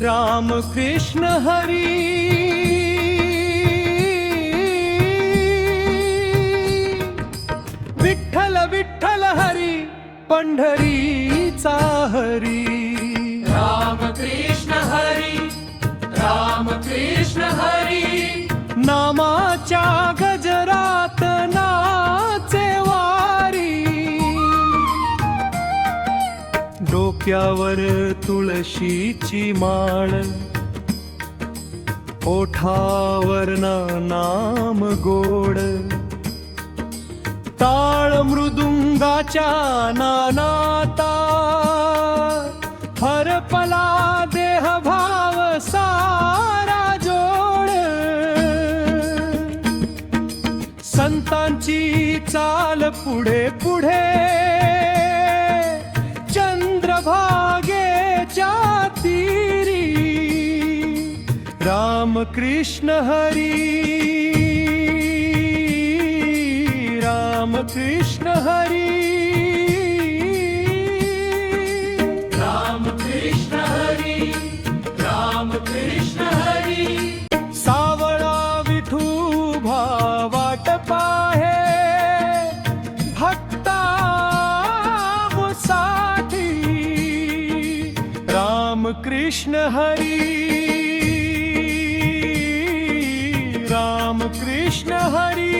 राम कृष्ण हरी, विठ्ठल विठ्ठल हरी, पंढरीचा हरी। राम कृष्ण हरी, राम कृष्ण हरी, नामाच्या गजरात नाचे वारी, डोक्यावर तुळशीची माळ, ओठावर नाम गोड, टाळ मृदुंगाच्या नानाता, हरपला देह भाव सारा जोड, संतांची चाल पुढे पुढे, चंद्रभागेच्या तीरी, राम कृष्ण हरी, राम कृष्ण हरी, राम कृष्ण हरी, राम कृष्ण हरी। सावळा विठोबा वाट पाहे, भक्ता साठी, राम कृष्ण हरी, राम कृष्ण हरी।